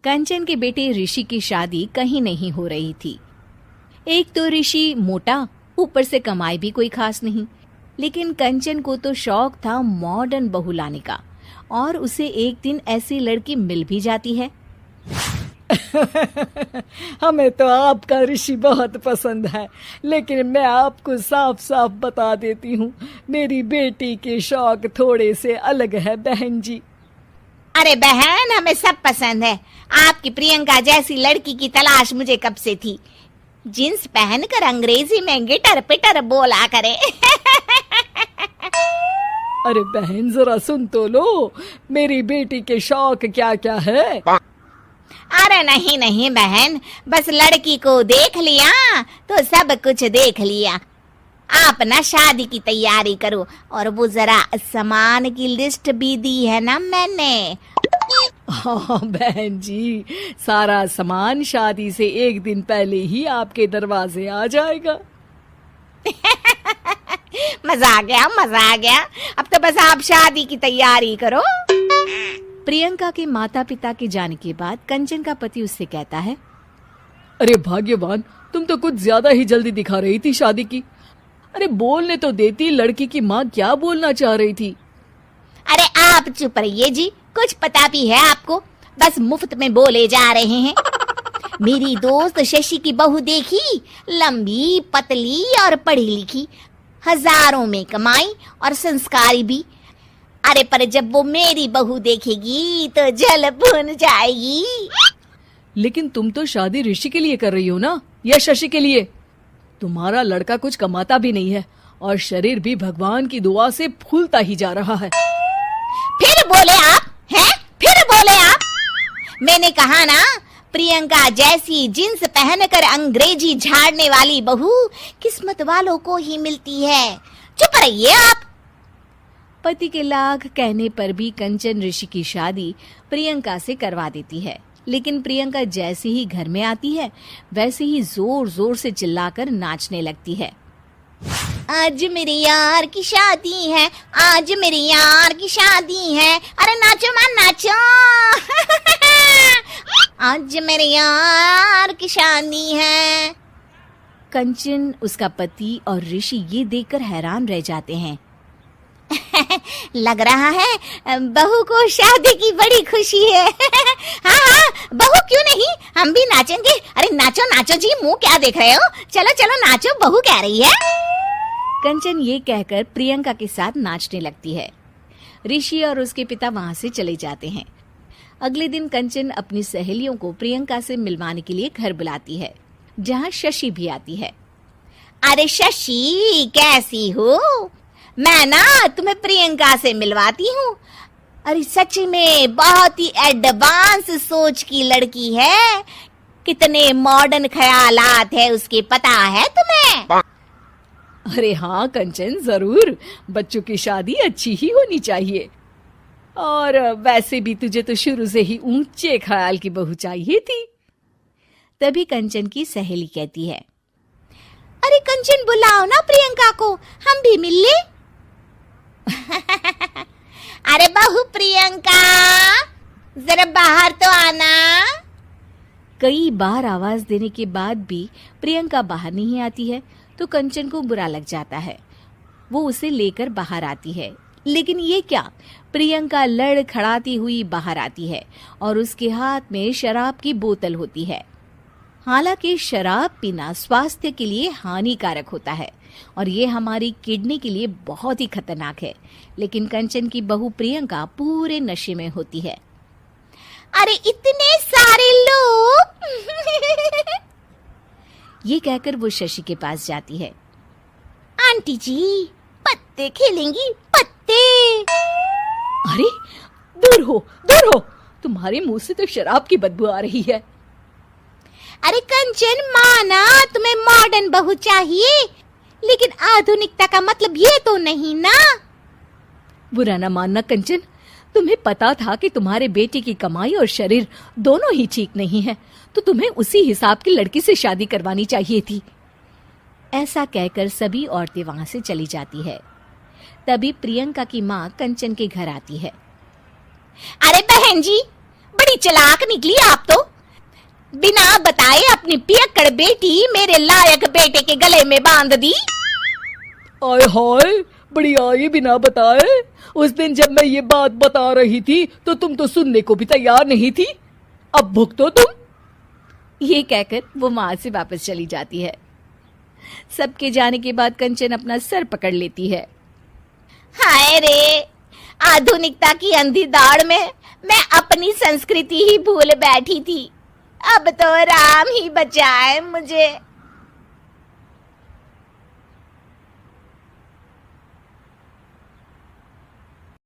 कंचन के बेटे ऋषि की शादी कहीं नहीं हो रही थी। एक तो ऋषि मोटा, ऊपर से कमाई भी कोई खास नहीं। लेकिन कंचन को तो शौक था मॉडर्न बहू लाने का, और उसे एक दिन ऐसी लड़की मिल भी जाती है। हमें तो आपका ऋषि बहुत पसंद है, लेकिन मैं आपको साफ साफ बता देती हूँ, मेरी बेटी के शौक थोड़े से अलग है बहन जी। अरे बहन, हमें सब पसंद है। आपकी प्रियंका जैसी लड़की की तलाश मुझे कब से थी। जींस पहनकर अंग्रेजी में गिटर पिटर बोला करे। अरे बहन, जरा सुन तो लो, मेरी बेटी के शौक क्या क्या है। अरे नहीं नहीं बहन, बस लड़की को देख लिया तो सब कुछ देख लिया। आप ना शादी की तैयारी करो, और वो जरा सामान की लिस्ट भी दी है ना मैंने। हाँ बहन जी, सारा सामान शादी से एक दिन पहले ही आपके दरवाजे आ जाएगा। मजा आ गया, मजा आ गया। अब तो बस आप शादी की तैयारी करो। प्रियंका के माता पिता के जाने के बाद कंचन का पति उससे कहता है, अरे भाग्यवान, तुम तो कुछ ज्यादा ही जल्दी दिखा रही थी शादी की। अरे बोलने तो देती, लड़की की माँ क्या बोलना चाह रही थी। अरे आप चुप रहिए जी, कुछ पता भी है आपको, बस मुफ्त में बोले जा रहे हैं। मेरी दोस्त शशि की बहू देखी, लंबी पतली और पढ़ी लिखी, हजारों में कमाई और संस्कारी भी। अरे पर जब वो मेरी बहू देखेगी तो जल भुन जाएगी। लेकिन तुम तो शादी ऋषि के लिए कर रही हो ना, या शशि के लिए? तुम्हारा लड़का कुछ कमाता भी नहीं है, और शरीर भी भगवान की दुआ से फूलता ही जा रहा है। फिर बोले आप हैं? फिर बोले आप? मैंने कहा ना, प्रियंका जैसी जींस पहनकर अंग्रेजी झाड़ने वाली बहू किस्मत वालों को ही मिलती है। चुप रहिए आप। पति के लाख कहने पर भी कंचन ऋषि की शादी प्रियंका से करवा देती है। लेकिन प्रियंका जैसे ही घर में आती है, वैसे ही जोर जोर से चिल्लाकर नाचने लगती है। आज मेरे यार की शादी है, आज मेरे यार की शादी है। अरे नाचो मां नाचो। आज मेरे यार की शादी है। कंचन, उसका पति और ऋषि ये देखकर हैरान रह जाते हैं। लग रहा है बहू को शादी की बड़ी खुशी है। हाँ हाँ, बहू क्यों नहीं, हम भी नाचेंगे। अरे नाचो नाचो जी, मुंह क्या देख रहे हो, चलो चलो नाचो, बहू कह रही है। कंचन ये कहकर प्रियंका के साथ नाचने लगती है। ऋषि और उसके पिता वहां से चले जाते हैं। अगले दिन कंचन अपनी सहेलियों को प्रियंका से मिलवाने के लिए घर बुलाती है, जहाँ शशि भी आती है। अरे शशि, कैसी हो? मैं ना तुम्हें प्रियंका से मिलवाती हूँ। अरे सच में बहुत ही एडवांस सोच की लड़की है। कितने मॉडर्न ख्यालात है उसके, पता है तुम्हें? अरे हाँ कंचन, जरूर। बच्चों की शादी अच्छी ही होनी चाहिए, और वैसे भी तुझे तो शुरू से ही ऊंचे ख्याल की बहू चाहिए थी। तभी कंचन की सहेली कहती है, अरे कंचन, बुलाओ ना प्रियंका को, हम भी मिल ले। अरे बहू प्रियंका, जरा बाहर तो आना। कई बार आवाज देने के बाद भी प्रियंका बाहर नहीं आती है, तो कंचन को बुरा लग जाता है। वो उसे लेकर बाहर आती है, लेकिन ये क्या, प्रियंका लड़खड़ाती हुई बाहर आती है और उसके हाथ में शराब की बोतल होती है। हालांकि शराब पीना स्वास्थ्य के लिए हानिकारक होता है, और ये हमारी किडनी के लिए बहुत ही खतरनाक है। लेकिन कंचन की बहू प्रियंका पूरे नशे में होती है। अरे इतने सारे लोग। ये कहकर वो शशि के पास जाती है। आंटी जी, पत्ते खेलेंगी, पत्ते। अरे दूर हो, दूर हो, तुम्हारे मुंह से तो शराब की बदबू आ रही है। अरे कंचन, माना तुम्हें मॉडर्न बहू चाहिए, लेकिन आधुनिकता का मतलब ये तो नहीं ना। बुरा न मानना कंचन, तुम्हें पता था कि तुम्हारे बेटे की कमाई और शरीर दोनों ही ठीक नहीं है, तो तुम्हें उसी हिसाब की लड़की से शादी करवानी चाहिए थी। ऐसा कहकर सभी औरतें वहां से चली जाती है। तभी प्रियंका की माँ कंचन के घर आती है। अरे बहन जी, बड़ी चालाक निकली आप तो। बिना बताए अपनी पियक्कड़ बेटी मेरे लायक बेटे के गले में बांध दी। आय हाय, बड़ी आई बिना बताए। उस दिन जब मैं ये बात बता रही थी तो तुम तो सुनने को भी तैयार नहीं थी। अब भुगतो तुम। ये कहकर वो वहां से वापस चली जाती है। सबके जाने के बाद कंचन अपना सर पकड़ लेती है। हाय रे, आधुनिकता की अंधी दौड़ में मैं अपनी संस्कृति ही भूल बैठी थी। अब तो राम ही बचाए मुझे।